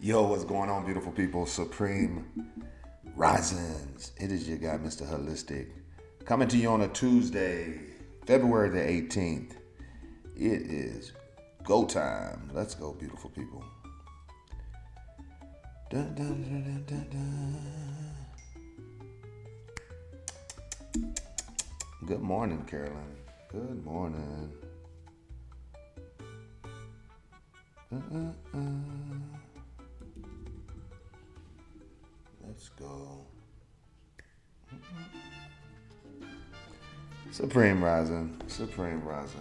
Yo, what's going on, beautiful people? Supreme Risings. It is your guy, Mr. Holistic, coming to you on a Tuesday, February the 18th. It is go time. Let's go, beautiful people. Dun, dun, dun, dun, dun. Good morning, Carolyn. Good morning. Let's go. Supreme Rising. Supreme Risings.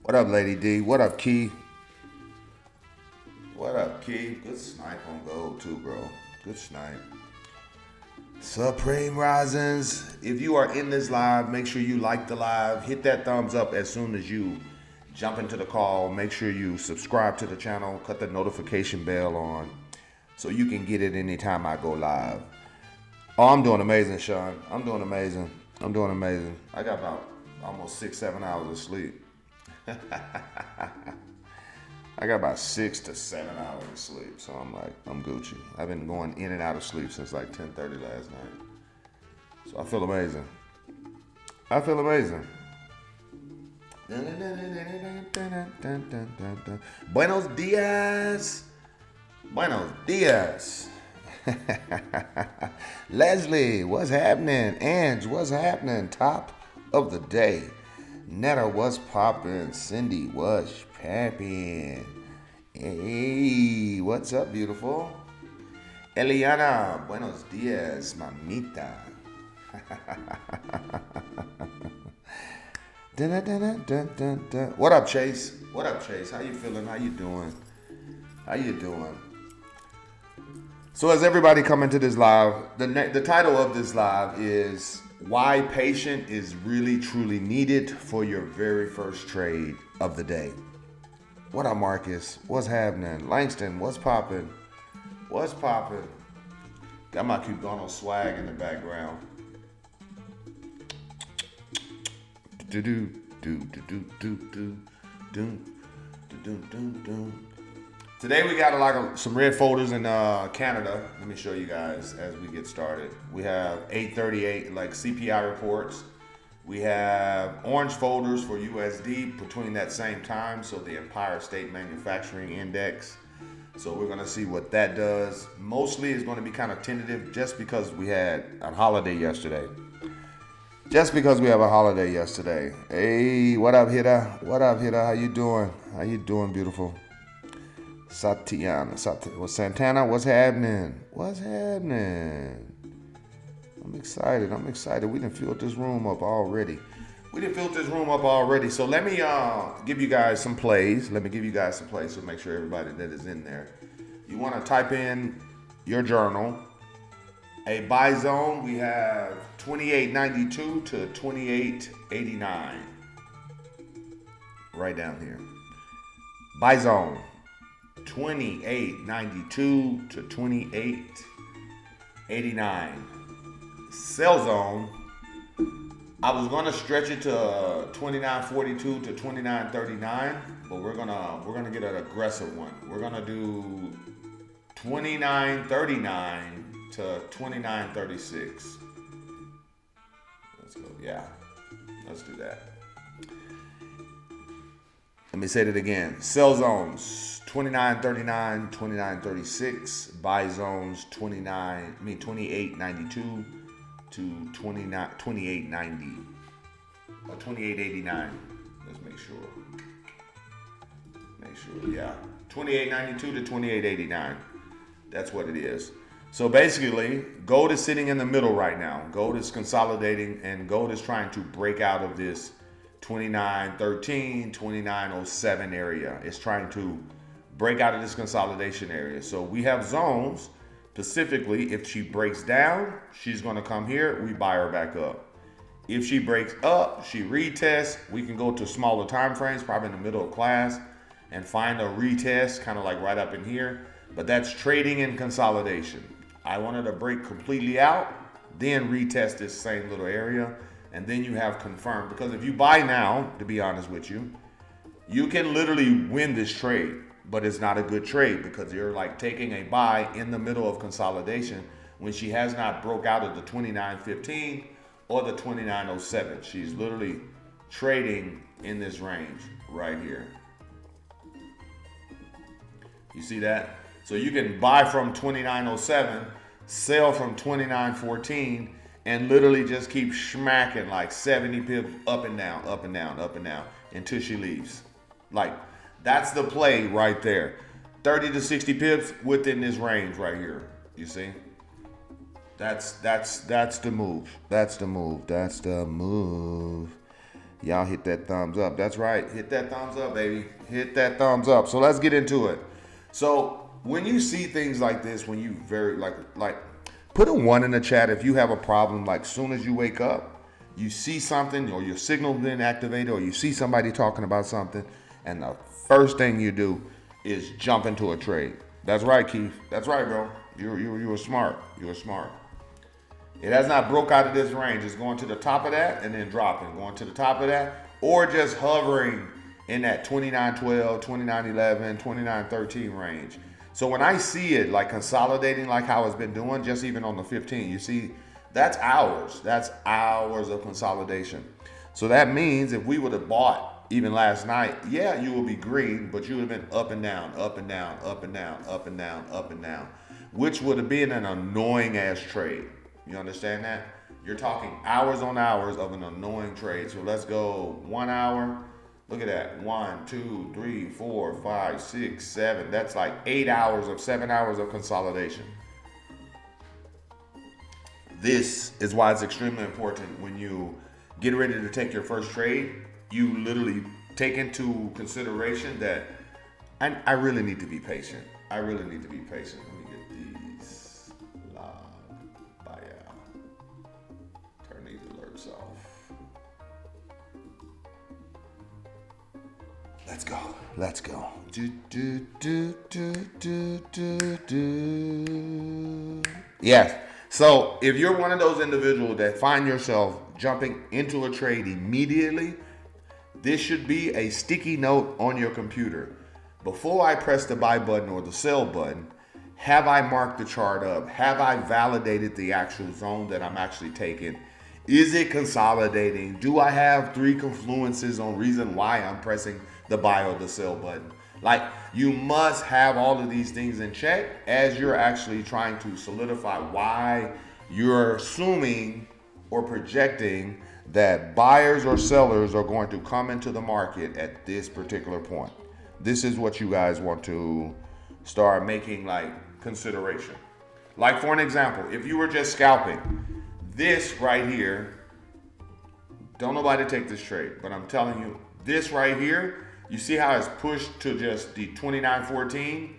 What up, Lady D? What up, Key? What up, Key? Good snipe on gold, too, bro. Good snipe. Supreme Risings. If you are in this live, make sure you like the live. Hit that thumbs up as soon as you jump into the call. Make sure you subscribe to the channel. Cut the notification bell on so you can get it anytime I go live. Oh, I'm doing amazing, Sean. I'm doing amazing. I'm doing amazing. I got about almost 6-7 hours of sleep. I got about 6 to 7 hours of sleep, so I'm Gucci. I've been going in and out of sleep since like 10:30 last night. So I feel amazing. I feel amazing. Buenos dias. Buenos dias. Leslie, what's happening? Ange, what's happening? Top of the day. Netta, what's poppin'? Cindy, what's poppin'? Hey, what's up, beautiful? Eliana, buenos dias, mamita. What up, Chase? What up, Chase? How you feeling? How you doing? How you doing? So as everybody come into this live, the title of this live is Why Patient is Really Truly Needed for Your Very First Trade of the Day. What up, Marcus? What's happening? Langston, what's poppin'? What's poppin'? Got my Cubano swag in the background. Today we got some red folders in Canada. Let me show you guys as we get started. We have 838 like CPI reports. We have orange folders for USD between that same time, so the Empire State Manufacturing Index. So we're gonna see what that does. Mostly it's gonna be kind of tentative just because we had a holiday yesterday. Just because we have a holiday yesterday. Hey, what up, Hida? What up, Hida? How you doing? How you doing, beautiful? Santana, what's happening? What's happening? I'm excited. We done filled this room up already. So let me give you guys some plays. So make sure everybody that is in there. You want to type in your journal. A buy zone, we have 28.92 to 28.89. Right down here. Buy zone. 28.92 to 28.89. Sell zone, I was gonna stretch it to 29.42 to 29.39, but we're gonna get an aggressive one. We're gonna do 29.39 to 29.36. Let's go. Yeah, let's do that. Let me say that again. Sell zones 29.39, 29.36. Buy zones 28.92 to 28.90 or 28.89. Let's make sure. Yeah, 28.92 to 28.89. That's what it is. So basically, gold is sitting in the middle right now. Gold is consolidating, and gold is trying to break out of this 29.13, 29.07 area. It's trying to break out of this consolidation area. So we have zones. Specifically, if she breaks down, she's going to come here. We buy her back up. If she breaks up, she retests. We can go to smaller time frames, probably in the middle of class, and find a retest, kind of like right up in here. but that's trading in consolidation. I wanted to break completely out, then retest this same little area, and then you have confirmed. Because if you buy now, to be honest with you, you can literally win this trade, but it's not a good trade because you're like taking a buy in the middle of consolidation when she has not broke out of the 29.15 or the 29.07. She's literally trading in this range right here. You see that? So you can buy from 29.07, sell from 29.14, and literally just keep smacking like 70 pips up and down, up and down, up and down until she leaves. Like, that's the play right there. 30 to 60 pips within this range right here. You see? That's the move. That's the move. That's the move. Y'all hit that thumbs up. That's right. Hit that thumbs up, baby. Hit that thumbs up. So let's get into it. So when you see things like this, when you like put a 1 in the chat if you have a problem. Like soon as you wake up, you see something or your signal been activated or you see somebody talking about something, and the first thing you do is jump into a trade. That's right, Keith. That's right, bro. You were smart. You were smart. It has not broke out of this range. It's going to the top of that and then dropping, going to the top of that, or just hovering in that 29.12, 29.11, 29.13 range. So when I see it like consolidating like how it's been doing, just even on the 15, you see, that's hours. That's hours of consolidation. So that means if we would have bought even last night, yeah, you will be green, but you would have been up and down, up and down, up and down, up and down, up and down, which would have been an annoying ass trade. You understand that? You're talking hours on hours of an annoying trade. So let's go 1 hour. Look at that. 1, 2, 3, 4, 5, 6, 7. That's like 8 hours of 7 hours of consolidation. This is why it's extremely important when you get ready to take your first trade, you literally take into consideration that I really need to be patient. I really need to be patient. Let me get these live buyout. Turn these alerts off. Let's go. Let's go. Yes. So if you're one of those individuals that find yourself jumping into a trade immediately, this should be a sticky note on your computer. Before I press the buy button or the sell button, have I marked the chart up? Have I validated the actual zone that I'm actually taking? Is it consolidating? Do I have 3 confluences on reason why I'm pressing the buy or the sell button? Like, you must have all of these things in check as you're actually trying to solidify why you're assuming or projecting that buyers or sellers are going to come into the market at this particular point. This is what you guys want to start making like consideration. Like for an example, if you were just scalping, this right here, don't nobody take this trade, but I'm telling you, this right here, you see how it's pushed to just the 29.14?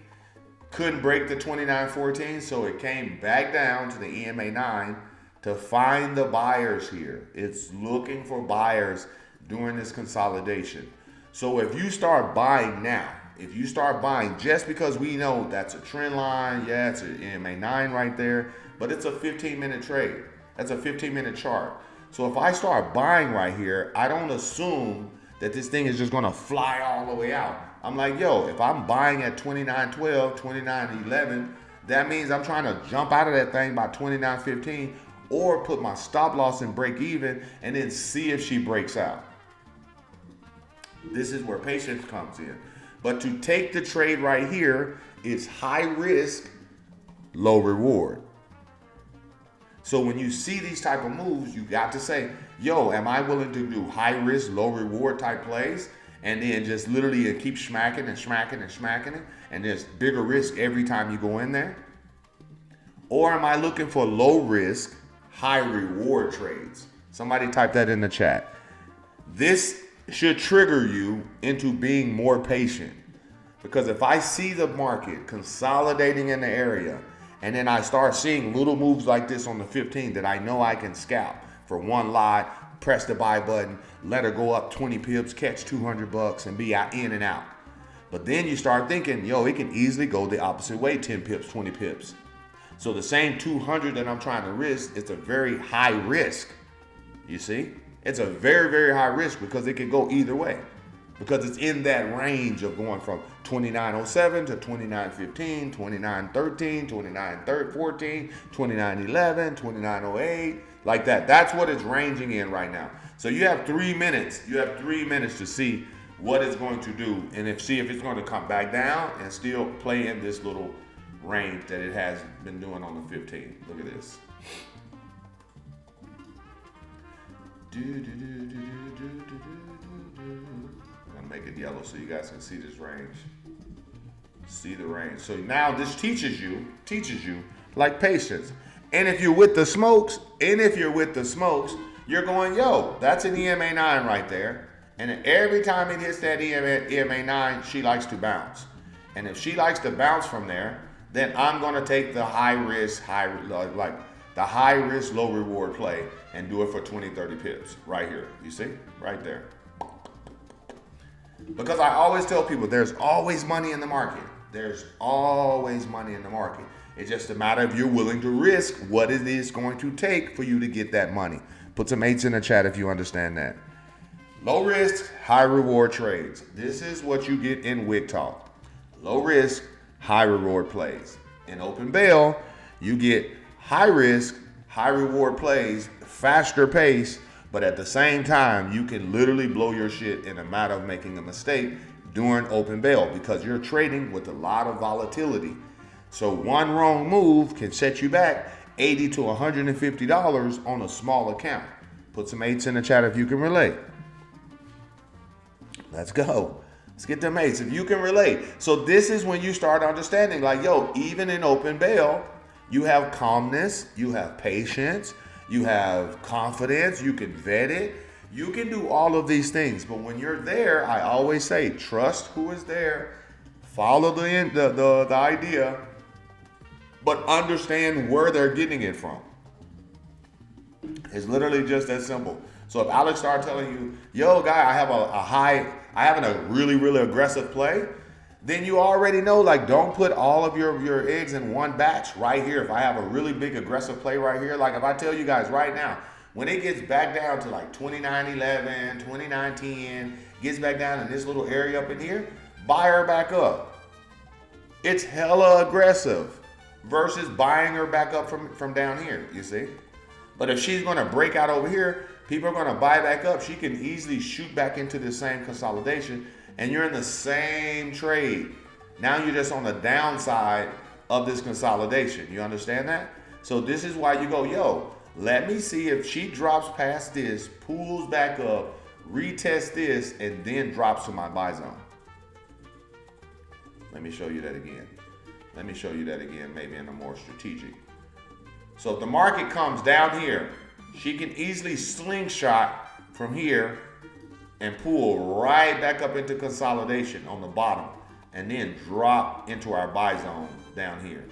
Couldn't break the 29.14, so it came back down to the EMA 9 to find the buyers here. It's looking for buyers during this consolidation. So if you start buying now, if you start buying just because we know that's a trend line, yeah, it's an EMA 9 right there, but it's a 15-minute trade. That's a 15-minute chart. So if I start buying right here, I don't assume that this thing is just gonna fly all the way out. I'm like, yo, if I'm buying at 29.12, 29.11, that means I'm trying to jump out of that thing by 29.15 or put my stop loss and break even and then see if she breaks out. This is where patience comes in. But to take the trade right here, it's high risk, low reward. So when you see these type of moves, you got to say, yo, am I willing to do high risk, low reward type plays? And then just literally keep smacking and smacking and smacking it. And there's bigger risk every time you go in there. Or am I looking for low risk, high reward trades? Somebody type that in the chat. This should trigger you into being more patient. Because if I see the market consolidating in the area, and then I start seeing little moves like this on the 15 that I know I can scalp for one lot, press the buy button, let her go up 20 pips, catch $200 and be out in and out. But then you start thinking, yo, it can easily go the opposite way, 10 pips, 20 pips. So the same 200 that I'm trying to risk, it's a very high risk. You see? It's a very, very high risk because it can go either way. Because it's in that range of going from 29.07 to 29.15, 29.13, 29.14, 29.11, 29.08, like that. That's what it's ranging in right now. So you have 3 minutes. You have 3 minutes to see what it's going to do and see if it's going to come back down and still play in this little range that it has been doing on the 15. Look at this. I'm gonna make it yellow so you guys can see this range. See the range. So now this teaches you like patience. And if you're with the smokes, you're going, yo, that's an EMA 9 right there. And every time it hits that EMA 9, she likes to bounce. And if she likes to bounce from there, then I'm gonna take the high risk, low reward play and do it for 20, 30 pips right here. You see, right there. Because I always tell people there's always money in the market. There's always money in the market. It's just a matter of you're willing to risk what it is going to take for you to get that money. Put some 8s in the chat if you understand that. Low risk, high reward trades. This is what you get in Wick Talk. Low risk, high reward plays. In Open Bail, you get high risk, high reward plays, faster pace, but at the same time, you can literally blow your shit in a matter of making a mistake during Open Bail because you're trading with a lot of volatility. So one wrong move can set you back $80 to $150 on a small account. Put some 8s in the chat if you can relate. Let's go. Let's get them 8s if you can relate. So this is when you start understanding like, yo, even in Open Bail, you have calmness, you have patience, you have confidence, you can vet it, you can do all of these things. But when you're there, I always say, trust who is there, follow the idea, but understand where they're getting it from. It's literally just that simple. So if Alex started telling you, yo, guy, I have a really, really aggressive play, then you already know, like, don't put all of your eggs in one batch right here. If I have a really big aggressive play right here, like if I tell you guys right now, when it gets back down to like 29.11, 29.10, gets back down in this little area up in here, buy her back up. It's hella aggressive versus buying her back up from down here, you see? But if she's gonna break out over here, people are gonna buy back up. She can easily shoot back into the same consolidation and you're in the same trade. Now you're just on the downside of this consolidation. You understand that? So this is why you go, yo, let me see if she drops past this, pulls back up, retest this, and then drops to my buy zone. Let me show you that again. Let me show you that again, maybe in a more strategic. So if the market comes down here, she can easily slingshot from here and pull right back up into consolidation on the bottom and then drop into our buy zone down here.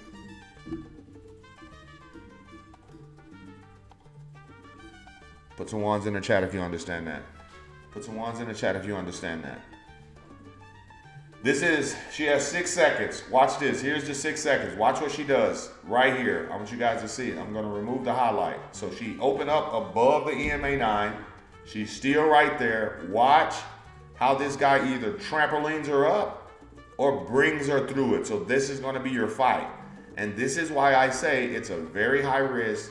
Put some 1s in the chat if you understand that. Put some 1s in the chat if you understand that. She has 6 seconds. Watch this. Here's the 6 seconds. Watch what she does right here. I want you guys to see it. I'm going to remove the highlight. So she opened up above the EMA 9. She's still right there. Watch how this guy either trampolines her up or brings her through it. So this is going to be your fight. And this is why I say it's a very high risk,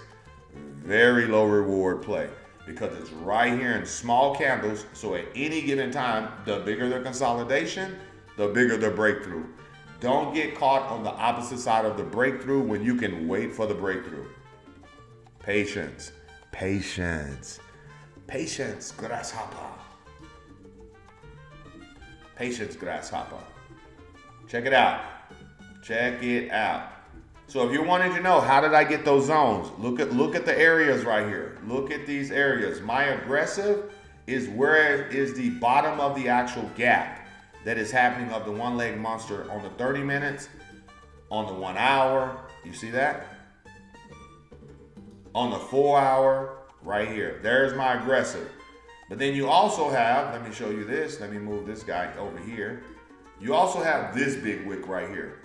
very low reward play. Because it's right here in small candles. So at any given time, the bigger the consolidation, the bigger the breakthrough. Don't get caught on the opposite side of the breakthrough when you can wait for the breakthrough. Patience. Patience. Patience, grasshopper. Patience, grasshopper. Check it out. Check it out. So if you're wanting to know, how did I get those zones? Look at the areas right here. Look at these areas. My aggressive is where is the bottom of the actual gap that is happening of the one-leg monster on the 30 minutes, on the 1 hour. You see that? On the 4 hour, right here. There's my aggressive. But then you also have, let me show you this. Let me move this guy over here. You also have this big wick right here.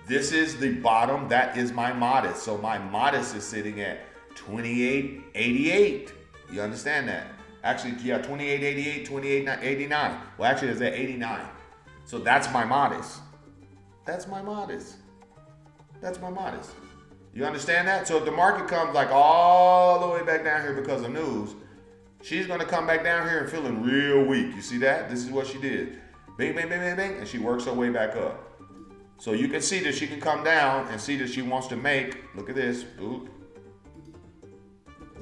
This is the bottom. That is my modest. So my modest is sitting at 28.88. You understand that? Actually, yeah, 28.88, 28.89. Well, actually, it's at 89. So that's my modest. That's my modest. That's my modest. You understand that? So if the market comes like all the way back down here because of news, she's going to come back down here and feeling real weak. You see that? This is what she did. Bing, bing, bing, bing, bing, and she works her way back up. So you can see that she can come down and see that she wants to make, look at this, oop,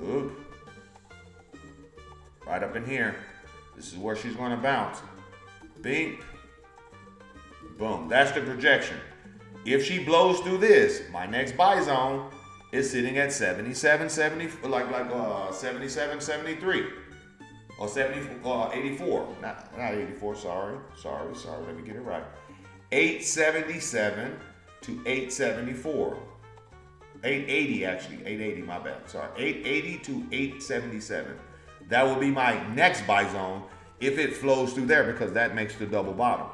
oop, right up in here. This is where she's going to bounce. Bing, boom. That's the projection. If she blows through this, my next buy zone is sitting at 77, 70, like 77, 73. Or 84. Not 84, sorry. Let me get it right. 877 to 874. 880 actually. 880, my bad. Sorry. 880 to 877. That will be my next buy zone if it flows through there because that makes the double bottom.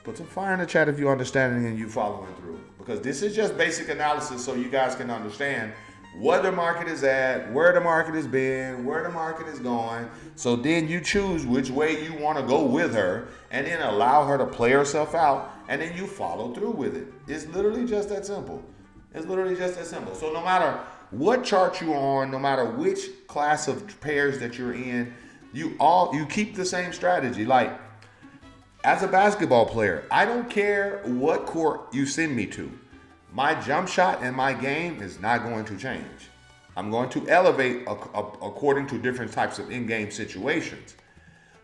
Put some fire in the chat if you understand it and you following through. Because this is just basic analysis so you guys can understand what the market is at, where the market has been, where the market is going. So then you choose which way you want to go with her and then allow her to play herself out and then you follow through with it. It's literally just that simple. It's literally just that simple. So no matter what chart you're on, no matter which class of pairs that you're in, you keep the same strategy. Like, as a basketball player, I don't care what court you send me to. My jump shot and my game is not going to change. I'm going to elevate according to different types of in-game situations.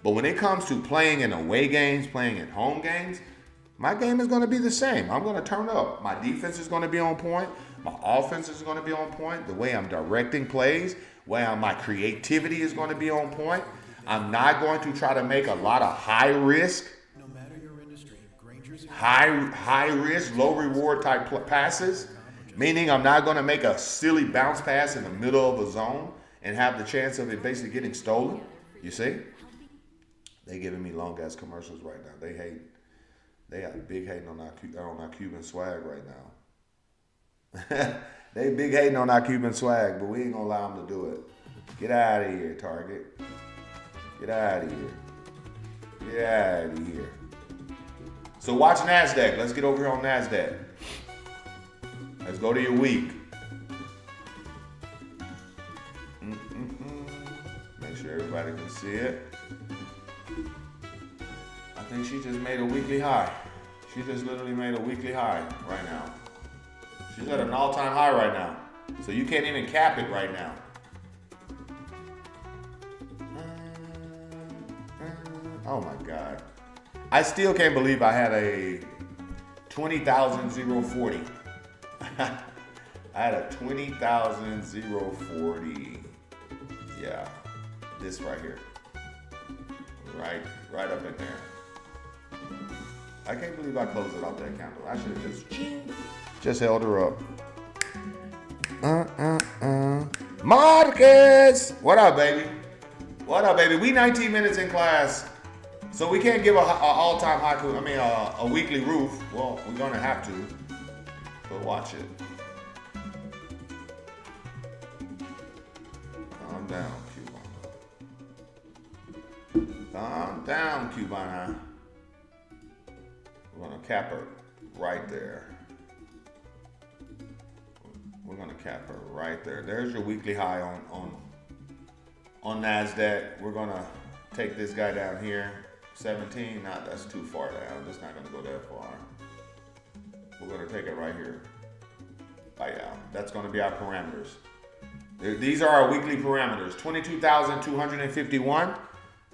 But when it comes to playing in away games, playing in home games, my game is going to be the same. I'm going to turn up. My defense is going to be on point. My offense is going to be on point. The way I'm directing plays, my creativity is going to be on point. I'm not going to try to make a lot of high risk, high risk, low reward type passes, meaning I'm not going to make a silly bounce pass in the middle of a zone and have the chance of it basically getting stolen. You see? They giving me long ass commercials right now. They hate. They got big hating on our Cuban swag right now. They big hating on our Cuban swag, but we ain't gonna allow them to do it. Get out of here, Target. Get out of here. Get out of here. So watch Nasdaq. Let's get over here on Nasdaq. Let's go to your week. Make sure everybody can see it. I think she just made a weekly high. She just literally made a weekly high right now. She's at an all-time high right now. So you can't even cap it right now. Oh my God. I still can't believe I had a 20,040. I had a 20,040. Yeah, this right here. Right up in there. I can't believe I closed it off that candle. I should have just held her up. Marcus! What up, baby? What up, baby? We 19 minutes in class. So we can't give a all-time high, a weekly roof. Well, we're gonna have to, but watch it. Calm down, Cubana. Calm down, Cubana. We're gonna cap her right there. We're gonna cap her right there. There's your weekly high on Nasdaq. We're gonna take this guy down here. 17, that's too far down. It's not going to go that far. We're going to take it right here. Oh yeah, that's going to be our parameters. These are our weekly parameters. 22,251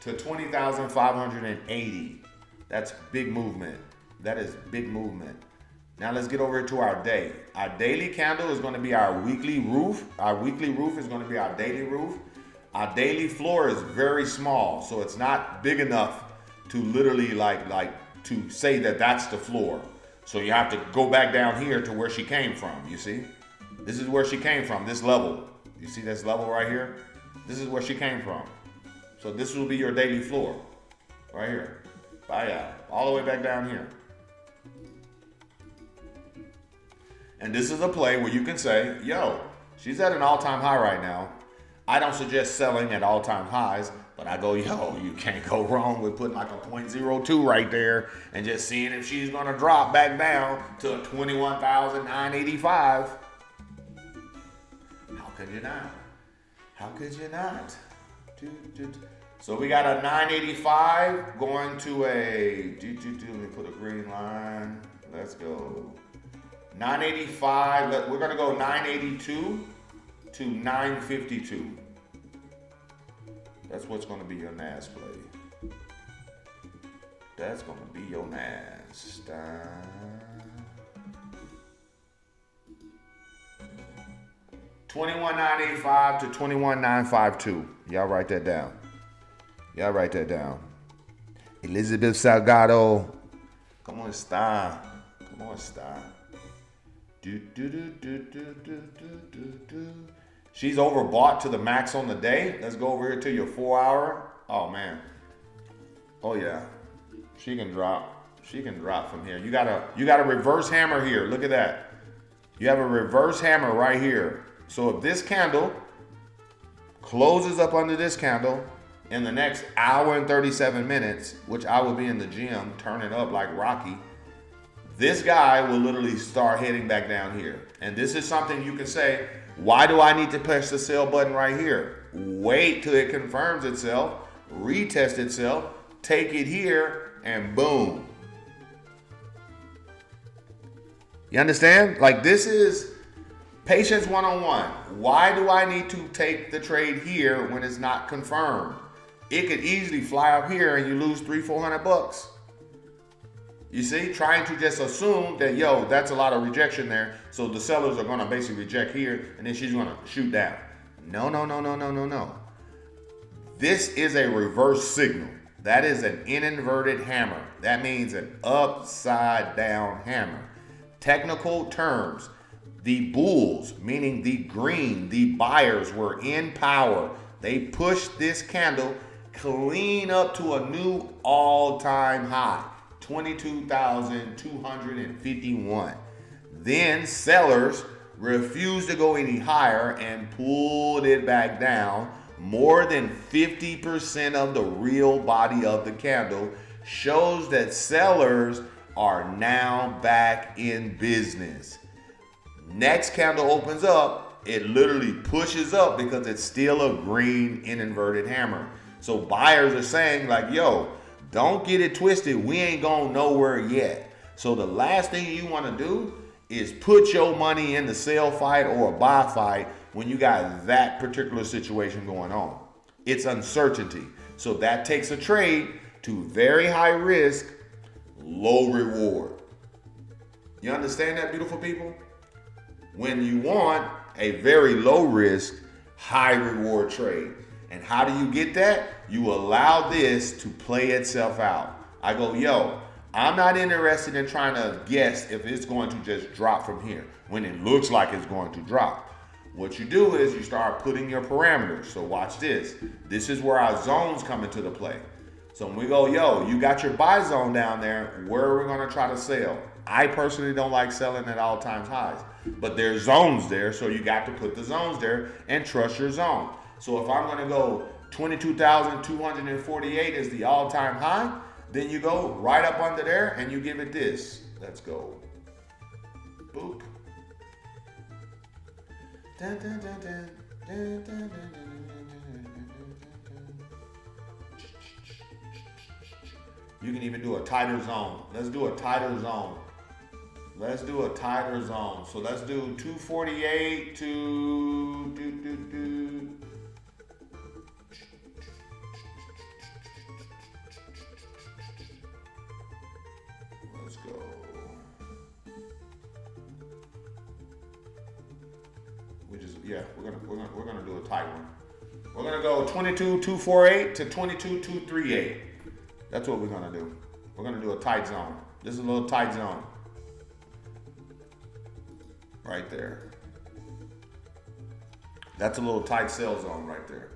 to 20,580. That's big movement. That is big movement. Now let's get over to our day. Our daily candle is going to be our weekly roof. Our weekly roof is going to be our daily roof. Our daily floor is very small, so it's not big enough to literally like to say that that's the floor. So you have to go back down here to where she came from, you see? This is where she came from, this level. You see this level right here? This is where she came from. So this will be your daily floor, right here. Buy out. All the way back down here. And this is a play where you can say, yo, she's at an all-time high right now. I don't suggest selling at all-time highs, but I go, yo, you can't go wrong with putting like a 0.02 right there and just seeing if she's going to drop back down to a 21,985. How could you not? How could you not? So we got a 985 going to a, let me put a green line. Let's go. 985, we're going to go 982 to 952. That's what's going to be your NAS play. That's going to be your NAS. 21,985 to 21,952. Y'all write that down. Y'all write that down. Elizabeth Salgado. Come on, star. Come on, star. She's overbought to the max on the day. Let's go over here to your 4 hour. Oh man. Oh yeah. She can drop. She can drop from here. You got a reverse hammer here. Look at that. You have a reverse hammer right here. So if this candle closes up under this candle in the next hour and 37 minutes, which I will be in the gym turning up like Rocky, this guy will literally start heading back down here. And this is something you can say, why do I need to push the sell button right here? Wait till it confirms itself, retest itself, take it here, and boom. You understand? Like, this is patience 101. Why do I need to take the trade here when it's not confirmed? It could easily fly up here and you lose $300-400 bucks. You see, trying to just assume that, yo, that's a lot of rejection there, so the sellers are going to basically reject here, and then she's going to shoot down. No, no, no, no, no, no, no. This is a reverse signal. That is an inverted hammer. That means an upside down hammer. Technical terms, the bulls, meaning the green, the buyers were in power. They pushed this candle clean up to a new all-time high. 22,251. Then sellers refused to go any higher and pulled it back down. More than 50% of the real body of the candle shows that sellers are now back in business. Next candle opens up, it literally pushes up because it's still a green inverted hammer. So buyers are saying like, yo, don't get it twisted. We ain't going nowhere yet. So the last thing you want to do is put your money in the sell fight or a buy fight when you got that particular situation going on. It's uncertainty. So that takes a trade to very high risk, low reward. You understand that, beautiful people? When you want a very low risk, high reward trade. And how do you get that? You allow this to play itself out. I go, yo, I'm not interested in trying to guess if it's going to just drop from here when it looks like it's going to drop. What you do is you start putting your parameters. So watch this. This is where our zones come into the play. So when we go, yo, you got your buy zone down there, where are we going to try to sell? I personally don't like selling at all time highs, but there's zones there, so you got to put the zones there and trust your zone. So if I'm going to go 22,248 is the all-time high, then you go right up under there and you give it this. Let's go. Boop. Dun, dun, dun, dun, dun, dun, dun, dun. You can even do a tighter zone. Let's do a tighter zone. Let's do a tighter zone. So let's do 248 to Let's go. We're gonna do a tight one. We're gonna go 22,248 to 22,238. That's what we're gonna do. We're gonna do a tight zone. This is a little tight zone. Right there. That's a little tight sell zone right there.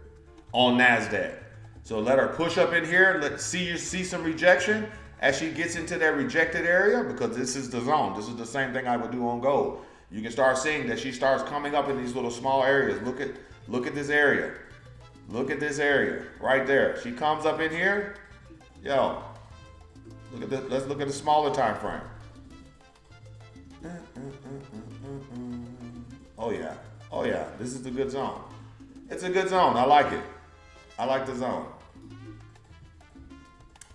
On Nasdaq. So let her push up in here. Let's see some rejection. as she gets into that rejected area, because this is the zone. This is the same thing I would do on gold. You can start seeing that she starts coming up in these little small areas. Look at this area. Look at this area right there. She comes up in here. Yo, look at this. Let's look at the smaller time frame. Oh yeah. Oh yeah. This is a good zone. It's a good zone. I like it. I like the zone.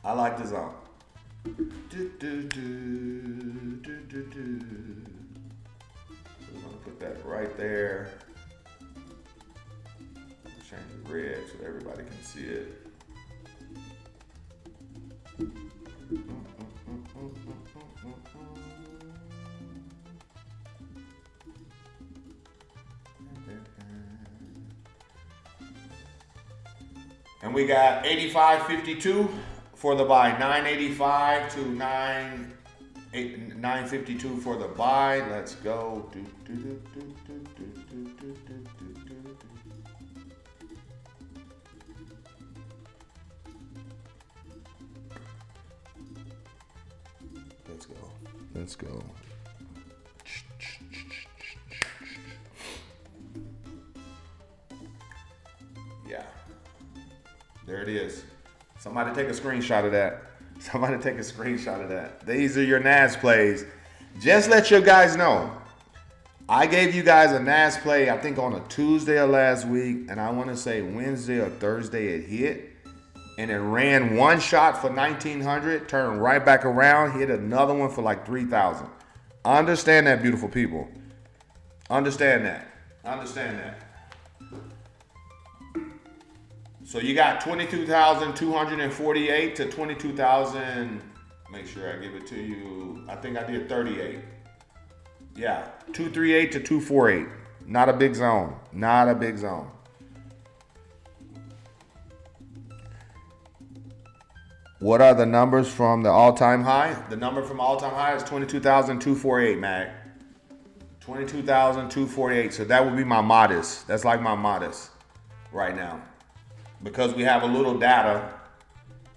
I like the zone. We're gonna put that right there. Change it red so everybody can see it. And we got 85.52 for the buy, 985 to 952 for the buy. Let's go. Let's go. Yeah. There it is. Somebody take a screenshot of that. Somebody take a screenshot of that. These are your NAS plays. Just let you guys know. I gave you guys a NAS play, I think on a Tuesday of last week, and I want to say Wednesday or Thursday it hit. And it ran one shot for 1,900, turned right back around, hit another one for like 3,000. Understand that, beautiful people. Understand that. Understand that. So you got 22,248 to 22,000. Make sure I give it to you. I think I did 38. Yeah, 238 to 248. Not a big zone. Not a big zone. What are the numbers from the all-time high? The number from all-time high is 22,248, Mac. 22,248. So that would be my modest. That's like my modest right now. Because we have a little data.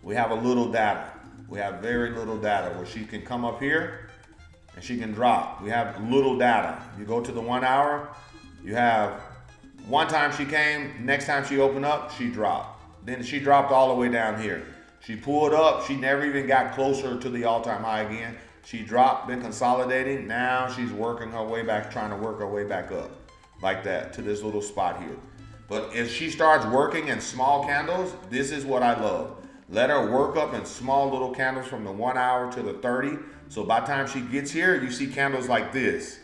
We have a little data. We have very little data where she can come up here and she can drop. We have little data. You go to the 1 hour, you have one time she came, next time she opened up, she dropped. Then she dropped all the way down here. She pulled up, she never even got closer to the all-time high again. She dropped, been consolidating. Now she's working her way back, trying to work her way back up like that to this little spot here. But if she starts working in small candles, this is what I love. Let her work up in small little candles from the 1 hour to the 30. So by the time she gets here, you see candles like this.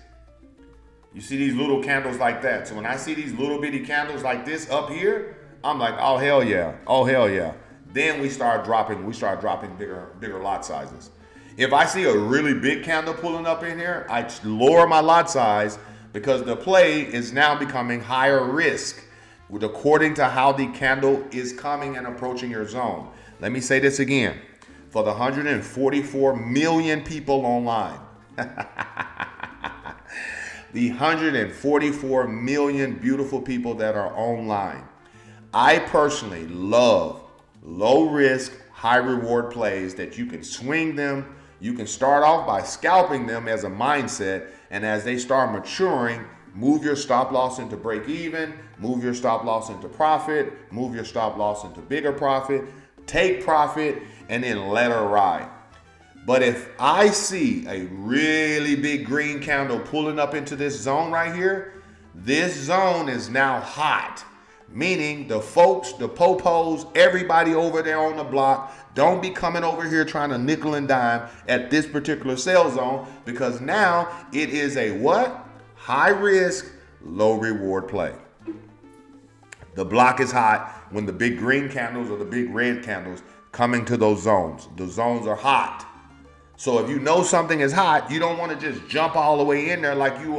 You see these little candles like that. So when I see these little bitty candles like this up here, I'm like, oh hell yeah, oh hell yeah. Then we start dropping bigger lot sizes. If I see a really big candle pulling up in here, I lower my lot size because the play is now becoming higher risk according to how the candle is coming and approaching your zone. Let me say this again. For the 144 million people online, the 144 million beautiful people that are online, I personally love low risk, high reward plays that you can swing them. You can start off by scalping them as a mindset, and as they start maturing, move your stop loss into break even, move your stop loss into profit, move your stop loss into bigger profit, take profit, and then let her ride. But if I see a really big green candle pulling up into this zone right here, this zone is now hot. Meaning the folks, the popos, everybody over there on the block, don't be coming over here trying to nickel and dime at this particular sell zone, because now it is a what? High risk, low reward play. The block is hot when the big green candles or the big red candles coming to those zones. The zones are hot. So if you know something is hot, you don't want to just jump all the way in there like you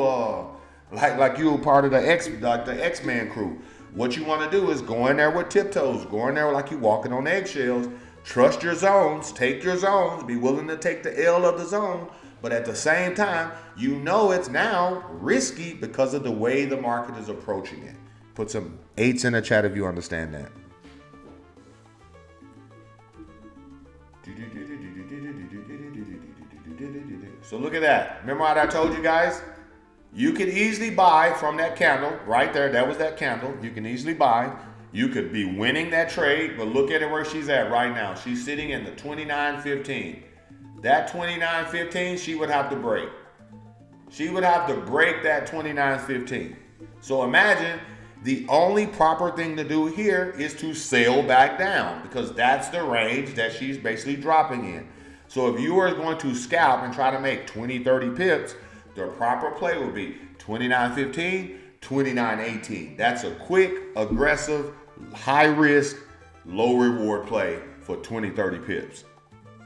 like you were part of the X-Men crew. What you want to do is go in there with tiptoes, go in there like you're walking on eggshells. Trust your zones, take your zones, be willing to take the L of the zone, but at the same time, you know it's now risky because of the way the market is approaching it. Put some 8s in the chat if you understand that. So look at that. Remember what I told you guys? You could easily buy from that candle right there. That was that candle. You can easily buy. You could be winning that trade, but look at it where she's at right now. She's sitting in the 29.15. That 29.15, she would have to break. She would have to break that 29.15. So imagine the only proper thing to do here is to sail back down, because that's the range that she's basically dropping in. So if you are going to scalp and try to make 20, 30 pips, the proper play would be 29.15, 29.18. That's a quick, aggressive, high risk, low reward play for 20, 30 pips.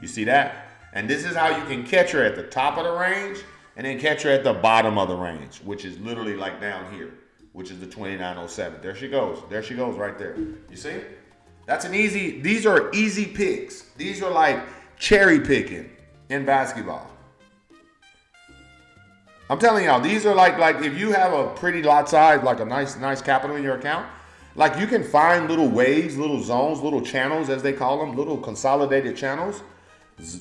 You see that? And this is how you can catch her at the top of the range and then catch her at the bottom of the range, which is literally like down here, which is the 29.07. There she goes. There she goes right there. You see? That's an easy, these are easy picks. These are like cherry picking in basketball. I'm telling y'all, these are like if you have a pretty lot size, like a nice capital in your account, like you can find little waves, little zones, little channels as they call them, little consolidated channels.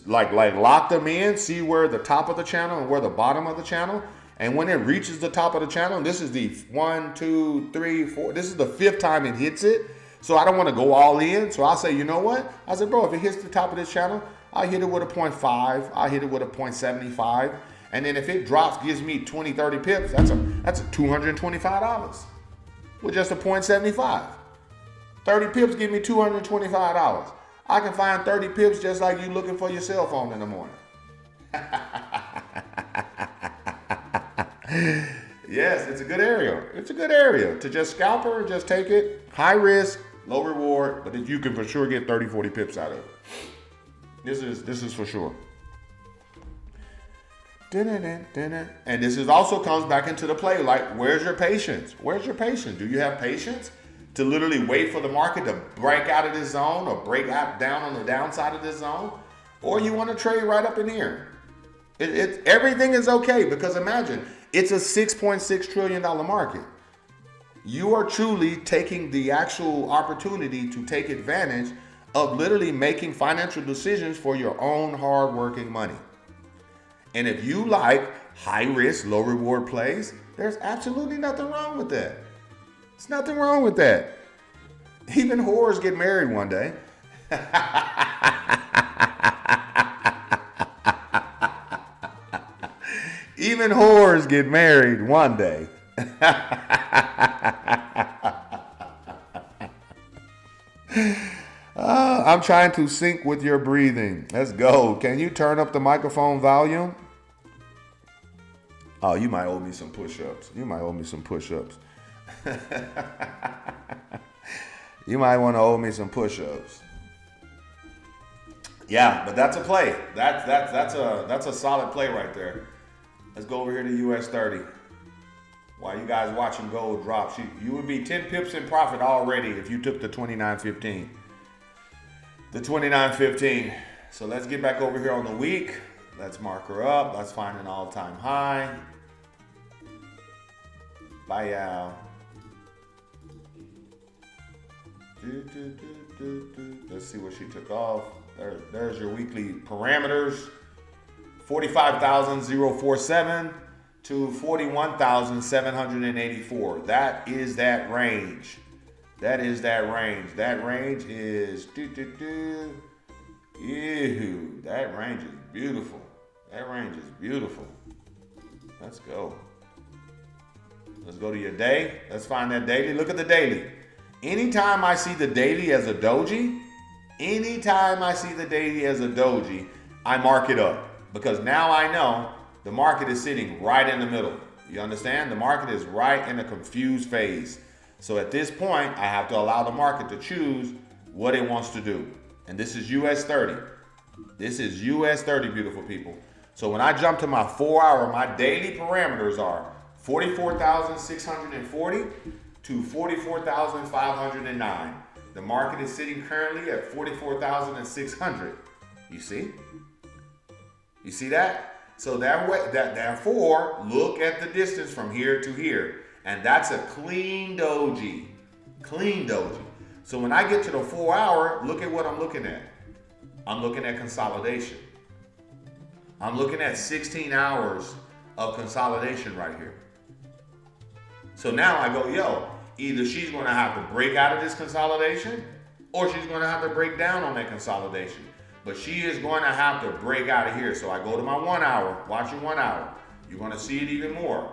Like lock them in, see where the top of the channel and where the bottom of the channel. And when it reaches the top of the channel, and this is the 1, 2, 3, 4, this is the 5th time it hits it. So I don't want to go all in. So I'll say, you know what? I said, bro, if it hits the top of this channel, I'll hit it with a 0.5. I'll hit it with a 0.75. And then if it drops, gives me 20, 30 pips, that's a $225 with just a 0.75. 30 pips give me $225. I can find 30 pips just like you looking for your cell phone in the morning. Yes, it's a good area. It's a good area to just scalp her and just take it. High risk, low reward, but you can for sure get 30, 40 pips out of it. This is for sure. And this is also comes back into the play. Like, where's your patience? Where's your patience? Do you have patience to literally wait for the market to break out of this zone or break out down on the downside of this zone? Or you want to trade right up in here? Everything is okay, because imagine, it's a $6.6 trillion market. You are truly taking the actual opportunity to take advantage of literally making financial decisions for your own hard-working money. And if you like high-risk, low-reward plays, there's absolutely nothing wrong with that. There's nothing wrong with that. Even whores get married one day. Even whores get married one day. I'm trying to sync with your breathing. Let's go. Can you turn up the microphone volume? Oh, you might owe me some push-ups. You might owe me some push-ups. You might want to owe me some push-ups. Yeah, but that's a play. That's a solid play right there. Let's go over here to US 30. While you guys watching gold drop, you would be 10 pips in profit already if you took the 29.15. The 29.15. So let's get back over here on the week. Let's mark her up. Let's find an all-time high. Bye, y'all. Let's see what she took off. There's your weekly parameters. 45,047 to 41,784. That is that range. That is that range. That range is Ew, that range is beautiful. That range is beautiful. Let's go. Let's go to your day. Let's find that daily. Look at the daily. Anytime I see the daily as a doji, I mark it up. Because now I know the market is sitting right in the middle. You understand? The market is right in a confused phase. So at this point, I have to allow the market to choose what it wants to do. And this is US 30. This is US 30, beautiful people. So when I jump to my 4 hour, my daily parameters are 44,640 to 44,509. The market is sitting currently at 44,600. You see? You see that? So therefore, look at the distance from here to here. And that's a clean doji. Clean doji. So when I get to the 4 hour, look at what I'm looking at. I'm looking at consolidation. I'm looking at 16 hours of consolidation right here. So now I go, yo, either she's going to have to break out of this consolidation or she's going to have to break down on that consolidation. But she is going to have to break out of here. So I go to my 1 hour, watching 1 hour. You're going to see it even more.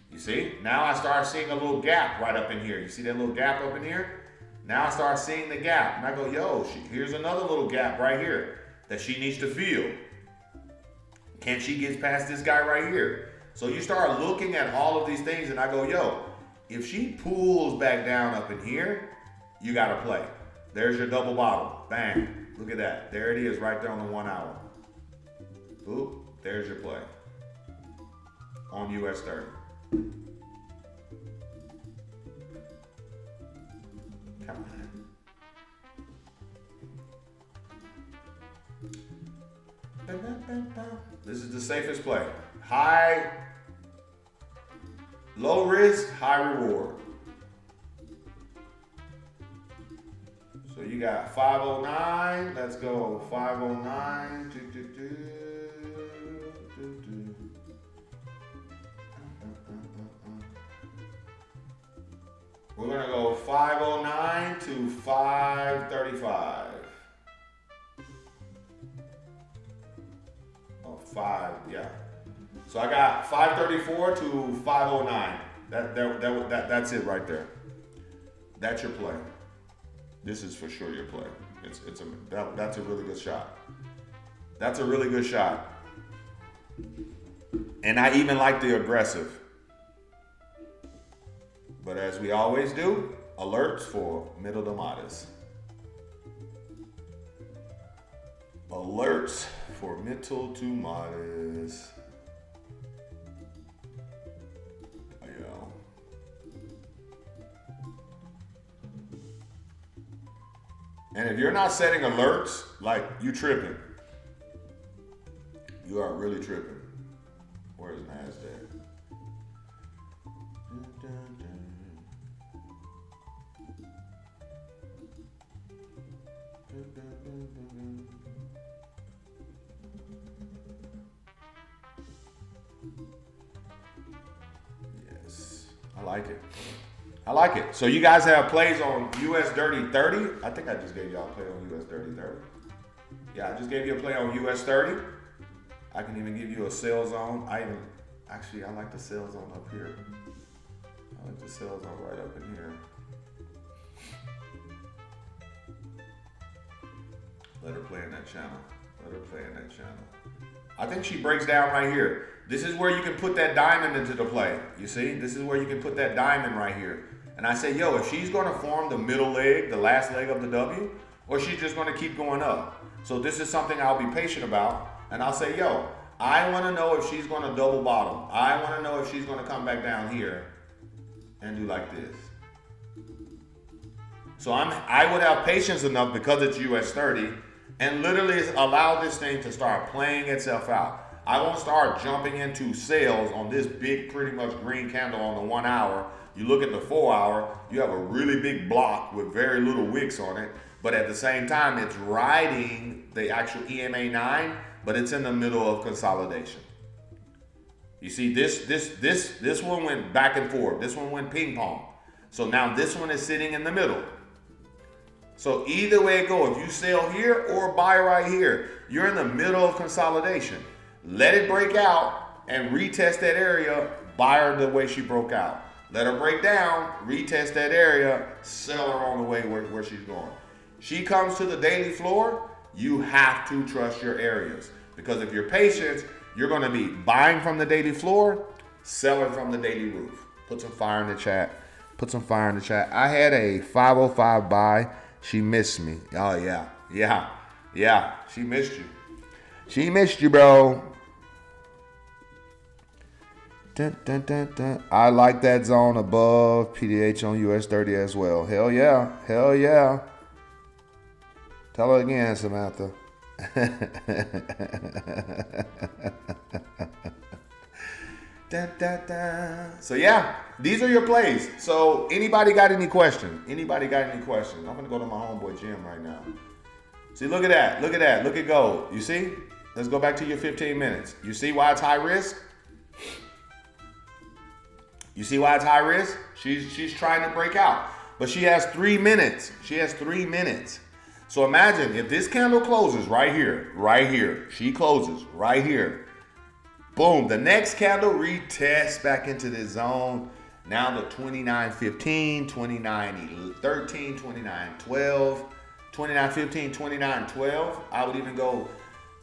You see? Now I start seeing a little gap right up in here. You see that little gap up in here? Now I start seeing the gap. And I go, yo, here's another little gap right here that she needs to fill. Can she get past this guy right here? So you start looking at all of these things and I go, yo, if she pulls back down up in here, you got to play. There's your double bottom. Bang. Look at that. There it is right there on the 1 hour. Boop. There's your play. On US 30. Come on. This is the safest play. Low risk, high reward. So you got 509. Let's go. 509. We're going to go 509 to 535. Oh, 5, yeah. So I got 534 to 509. That's it right there. That's your play. This is for sure your play. That's a really good shot. That's a really good shot. And I even like the aggressive. But as we always do, alerts for middle to modest. Alerts for middle to modest. And if you're not setting alerts, like you tripping. You are really tripping. Where's Nasdaq? Yes, I like it. I like it. So you guys have plays on US Dirty 30. I think I just gave y'all a play on US Dirty 30. Yeah, I just gave you a play on US 30. I can even give you a sell zone. I like the sell zone up here. I like the sell zone right up in here. Let her play in that channel. Let her play in that channel. I think she breaks down right here. This is where you can put that diamond into the play. You see? This is where you can put that diamond right here. And I say, yo, if she's going to form the middle leg, the last leg of the W, or she's just going to keep going up. So this is something I'll be patient about. And I'll say, yo, I want to know if she's going to double bottom. I want to know if she's going to come back down here and do like this. So I would have patience enough because it's US 30 and literally allow this thing to start playing itself out. I won't start jumping into sales on this big, pretty much green candle on the 1 hour. You look at the 4 hour, you have a really big block with very little wicks on it. But at the same time, it's riding the actual EMA 9, but it's in the middle of consolidation. You see, this one went back and forth. This one went ping pong. So now this one is sitting in the middle. So either way it goes, if you sell here or buy right here, you're in the middle of consolidation. Let it break out and retest that area, buy her the way she broke out. Let her break down, retest that area, sell her on the way where she's going. She comes to the daily floor, you have to trust your areas. Because if you're patient, you're going to be buying from the daily floor, selling from the daily roof. Put some fire in the chat. Put some fire in the chat. I had a 505 buy. She missed me. Oh, yeah. Yeah. She missed you. She missed you, bro. Dun, dun, dun, dun. I like that zone above PDH on US 30 as well. Hell yeah. Hell yeah. Tell her again, Samantha. Dun, dun, dun. So yeah, these are your plays. So anybody got any questions? Anybody got any questions? I'm gonna go to my homeboy Jim right now. See, look at that. Look at that. Look at gold. You see? Let's go back to your 15 minutes. You see why it's high risk? You see why it's high risk? She's trying to break out. But she has 3 minutes. She has 3 minutes. So imagine if this candle closes right here. She closes right here. Boom. The next candle retests back into this zone. Now the 29.15, 29.13, 29.12, 29.15, 29.12. I would even go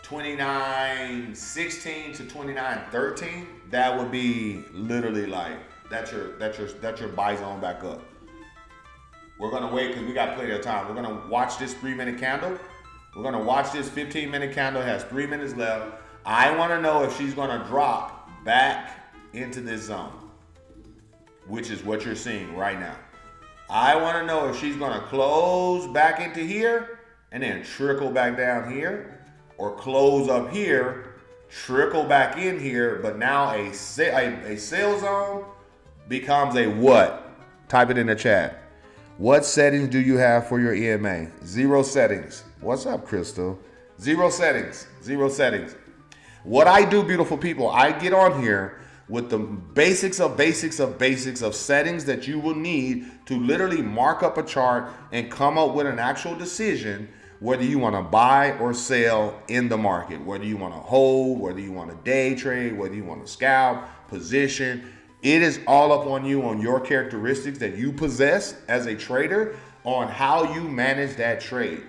29.16 to 29.13. That would be literally like that's your buy zone back up. We're gonna wait because we got plenty of time. We're gonna watch this 3-minute candle. We're gonna watch this 15-minute candle. It has 3 minutes left. I want to know if she's gonna drop back into this zone, which is what you're seeing right now. I want to know if she's going to close back into here and then trickle back down here, or close up here, trickle back in here, but now a sell zone becomes a what? Type it in the chat. What settings do you have for your EMA? 0 settings. What's up, Crystal? 0 settings. 0 settings. What I do, beautiful people, I get on here with the basics of settings that you will need to literally mark up a chart and come up with an actual decision whether you want to buy or sell in the market, whether you want to hold, whether you want to day trade, whether you want to scalp, position. It is all up on you, on your characteristics that you possess as a trader, on how you manage that trade.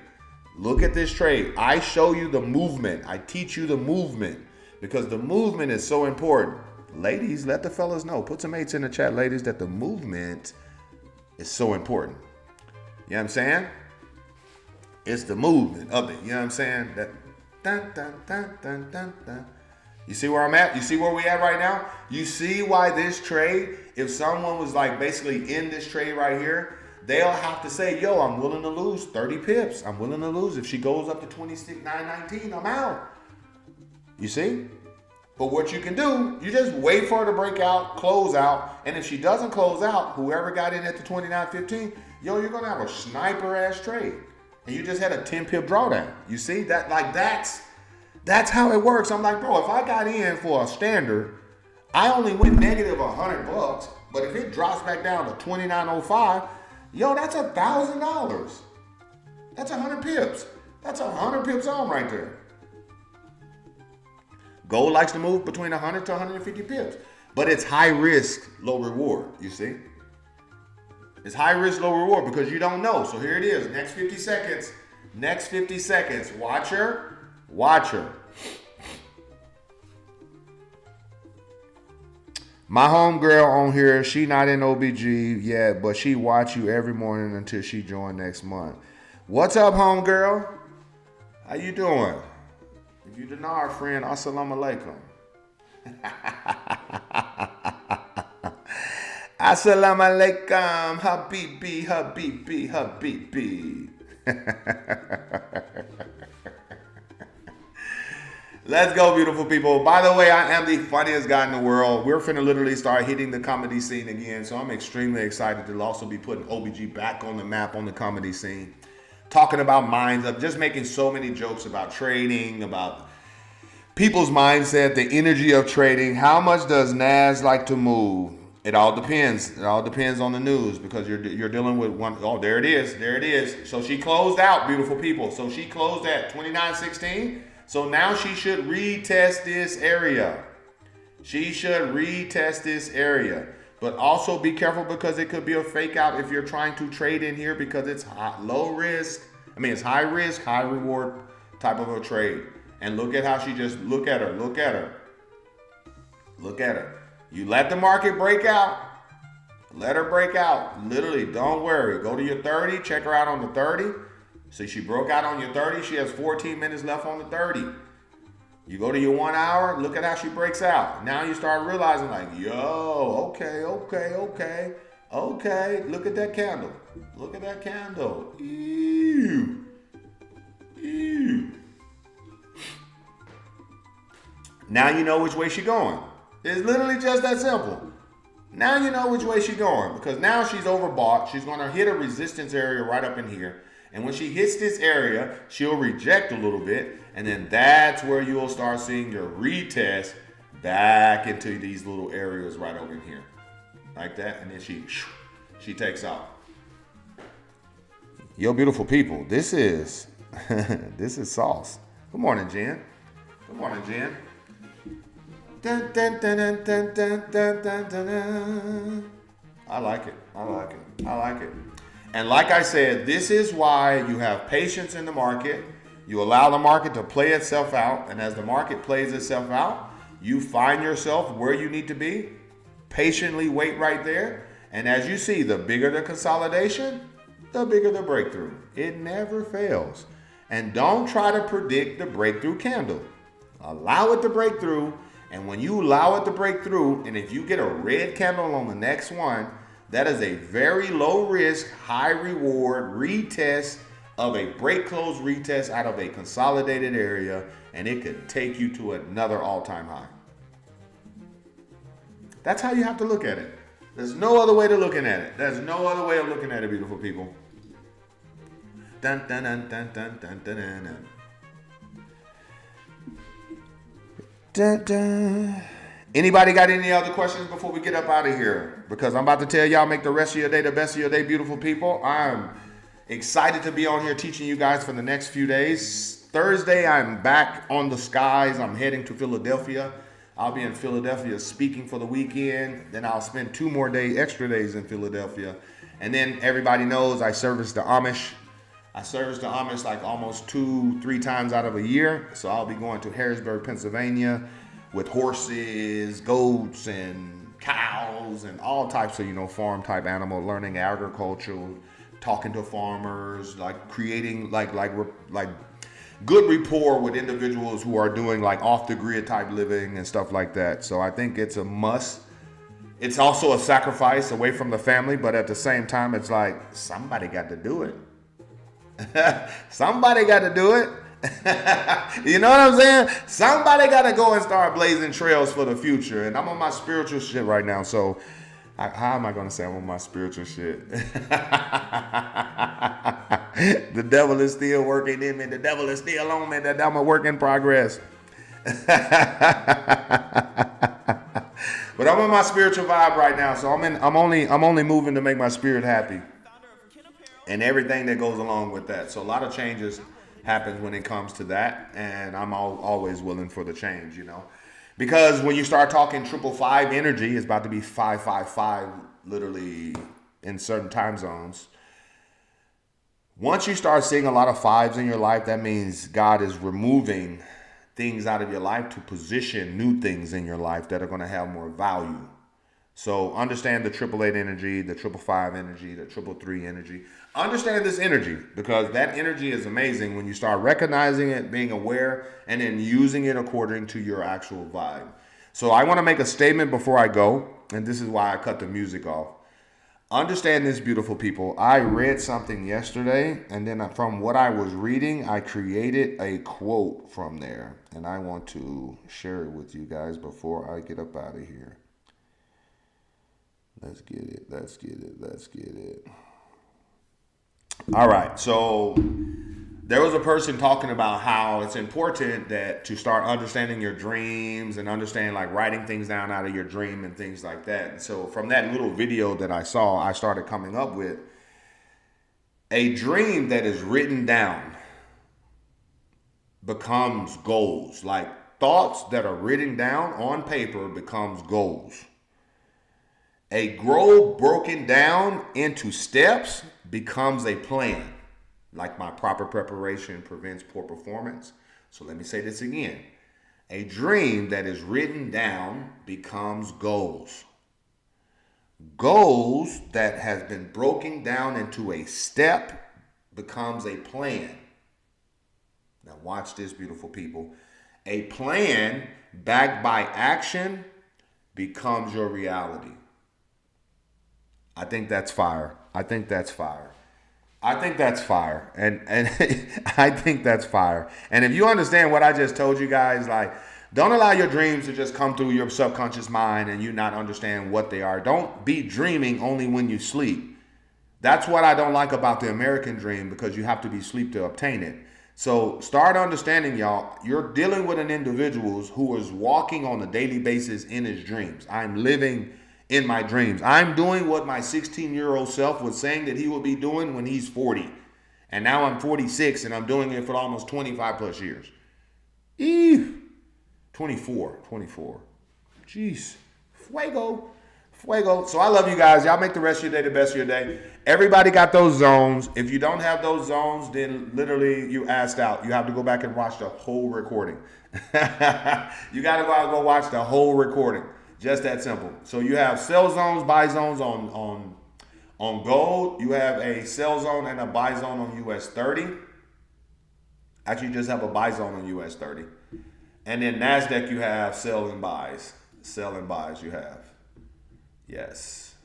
Look at this trade. I show you the movement. I teach you the movement because the movement is so important. Ladies, let the fellas know. Put some 8s in the chat, ladies, that the movement is so important. You know what I'm saying? It's the movement of it. You know what I'm saying? That dun, dun, dun, dun, dun, dun. You see where I'm at? You see where we at right now? You see why this trade, if someone was like basically in this trade right here, they'll have to say, yo, I'm willing to lose 30 pips. I'm willing to lose. If she goes up to 26,919, I'm out. You see? But what you can do, you just wait for her to break out, close out, and if she doesn't close out, whoever got in at the 29.15, yo, you're gonna have a sniper ass trade, and you just had a 10 pip drawdown. You see that? Like that's how it works. I'm like, bro, if I got in for a standard, I only went negative $100, but if it drops back down to 29.05, yo, that's $1,000. That's 100 pips. That's 100 pips on right there. Gold likes to move between 100 to 150 pips, but it's high risk, low reward, you see? It's high risk, low reward because you don't know. So here it is, next 50 seconds, watch her. My homegirl on here, she not in OBG yet, but she watch you every morning until she join next month. What's up, homegirl? How you doing? If you deny our friend, assalamu alaikum. Assalamu alaikum, habibi. Let's go, beautiful people. By the way, I am the funniest guy in the world. We're finna literally start hitting the comedy scene again, so I'm extremely excited to also be putting OBG back on the map on the comedy scene. Talking about minds up, just making so many jokes about trading, about people's mindset, the energy of trading. How much does Nas like to move? It all depends. It all depends on the news because you're dealing with one. Oh, there it is. So she closed out, beautiful people. So she closed at 29.16. So now she should retest this area. But also be careful because it could be a fake out if you're trying to trade in here because it's low risk. It's high risk, high reward type of a trade. And look at how she just, look at her. You let the market break out. Let her break out. Literally, don't worry. Go to your 30, check her out on the 30. See, she broke out on your 30. She has 14 minutes left on the 30. You go to your 1 hour, look at how she breaks out. Now you start realizing like, yo, okay. Look at that candle. Ew. Now you know which way she's going. It's literally just that simple. Now you know which way she's going because now she's overbought. She's going to hit a resistance area right up in here. And when she hits this area, she'll reject a little bit. And then that's where you'll start seeing your retest back into these little areas right over here. Like that. And then she takes off. Yo, beautiful people, this is this is sauce. Good morning, Jen. Good morning, Jen. Dun, dun, dun, dun, dun, dun, dun, dun, dun. I like it. I like it. I like it. And like I said, this is why you have patience in the market. You allow the market to play itself out. And as the market plays itself out, you find yourself where you need to be. Patiently wait right there. And as you see, the bigger the consolidation, the bigger the breakthrough. It never fails. And don't try to predict the breakthrough candle. Allow it to break through. And when you allow it to break through, and if you get a red candle on the next one, that is a very low risk, high reward retest of a break close retest out of a consolidated area, and it could take you to another all-time high. That's how you have to look at it. There's no other way to looking at it. There's no other way of looking at it, beautiful people. Dun, dun, dun, dun, dun, dun, dun, dun. Dun, dun. Anybody got any other questions before we get up out of here? Because I'm about to tell y'all, make the rest of your day the best of your day, beautiful people. I'm excited to be on here teaching you guys for the next few days. Thursday, I'm back on the skies. I'm heading to Philadelphia. I'll be in Philadelphia speaking for the weekend. Then I'll spend 2 more extra days in Philadelphia. And then everybody knows I service the Amish. I service the Amish like almost 2-3 times out of a year. So I'll be going to Harrisburg, Pennsylvania with horses, goats, and cows, and all types of, farm type animal, learning agriculture, talking to farmers, like creating like good rapport with individuals who are doing like off the grid type living and stuff like that. So I think it's a must. It's also a sacrifice away from the family, but at the same time, it's like somebody got to do it. Somebody got to do it. You know what I'm saying? Somebody got to go and start blazing trails for the future. And I'm on my spiritual shit right now. So how am I going to say I'm on my spiritual shit? The devil is still working in me. The devil is still on me. That I'm a work in progress. But I'm on my spiritual vibe right now. So I'm only moving to make my spirit happy. And everything that goes along with that. So a lot of changes happens when it comes to that, and I'm always willing for the change, because when you start talking 555 energy, it's about to be 555 literally in certain time zones. Once you start seeing a lot of fives in your life, that means God is removing things out of your life to position new things in your life that are going to have more value. So understand the 888 energy, the 555 energy, the 333 energy. Understand this energy, because that energy is amazing when you start recognizing it, being aware, and then using it according to your actual vibe. So I want to make a statement before I go, and this is why I cut the music off. Understand this, beautiful people. I read something yesterday, and then from what I was reading, I created a quote from there, and I want to share it with you guys before I get up out of here. Let's get it. All right, so there was a person talking about how it's important that to start understanding your dreams and understand like writing things down out of your dream and things like that. And so from that little video that I saw, I started coming up with a dream that is written down becomes goals. Like thoughts that are written down on paper becomes goals. A goal broken down into steps becomes a plan. Like my proper preparation prevents poor performance. So let me say this again. A dream that is written down becomes goals. Goals that has been broken down into a step becomes a plan. Now watch this, beautiful people. A plan backed by action becomes your reality. I think that's fire. And I think that's fire. And if you understand what I just told you guys, like, don't allow your dreams to just come through your subconscious mind and you not understand what they are. Don't be dreaming only when you sleep. That's what I don't like about the American dream, because you have to be asleep to obtain it. So start understanding, y'all, you're dealing with an individual who is walking on a daily basis in his dreams. I'm living in my dreams. I'm doing what my 16-year-old self was saying that he will be doing when he's 40. And now I'm 46 and I'm doing it for almost 25 plus years. 24. Jeez. Fuego. So I love you guys. Y'all make the rest of your day the best of your day. Everybody got those zones. If you don't have those zones, then literally you asked out. You have to go back and watch the whole recording. You got to go watch the whole recording. Just that simple. So you have sell zones, buy zones on gold. You have a sell zone and a buy zone on US 30. Actually, you just have a buy zone on US 30. And then Nasdaq, you have sell and buys. Sell and buys you have. Yes,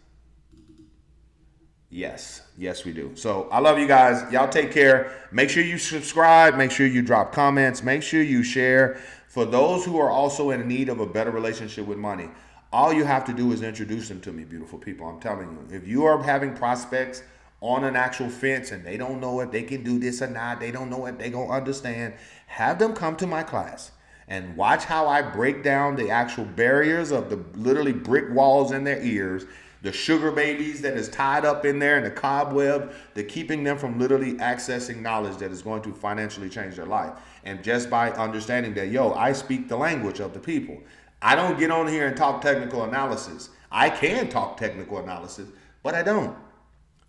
we do. So I love you guys. Y'all take care. Make sure you subscribe. Make sure you drop comments. Make sure you share. For those who are also in need of a better relationship with money, all you have to do is introduce them to me, beautiful people. I'm telling you, if you are having prospects on an actual fence and they don't know if they can do this or not, they don't know if they gonna understand, have them come to my class and watch how I break down the actual barriers of the literally brick walls in their ears, the sugar babies that is tied up in there, and the cobweb that keeping them from literally accessing knowledge that is going to financially change their life. And just by understanding that, I speak the language of the people. I don't get on here and talk technical analysis. I can talk technical analysis, but I don't.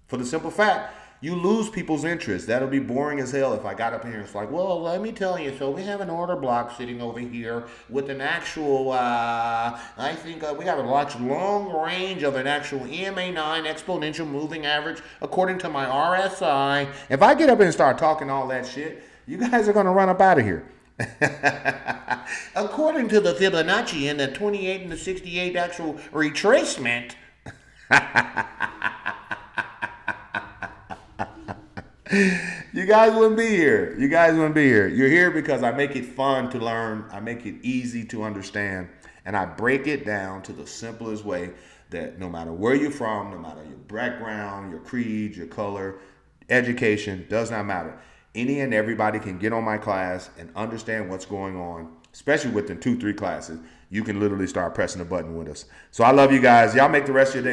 For the simple fact, you lose people's interest. That'll be boring as hell if I got up here and it's like, well, let me tell you. So we have an order block sitting over here with an actual, I think we have a long range of an actual EMA9 exponential moving average according to my RSI. If I get up and start talking all that shit, you guys are going to run up out of here. According to the Fibonacci and the 28 and the 68 actual retracement. You guys wouldn't be here. You're here because I make it fun to learn. I make it easy to understand. And I break it down to the simplest way that no matter where you're from, no matter your background, your creed, your color, education, does not matter. Any and everybody can get on my class and understand what's going on, especially within 2-3 classes. You can literally start pressing the button with us. So I love you guys. Y'all make the rest of your day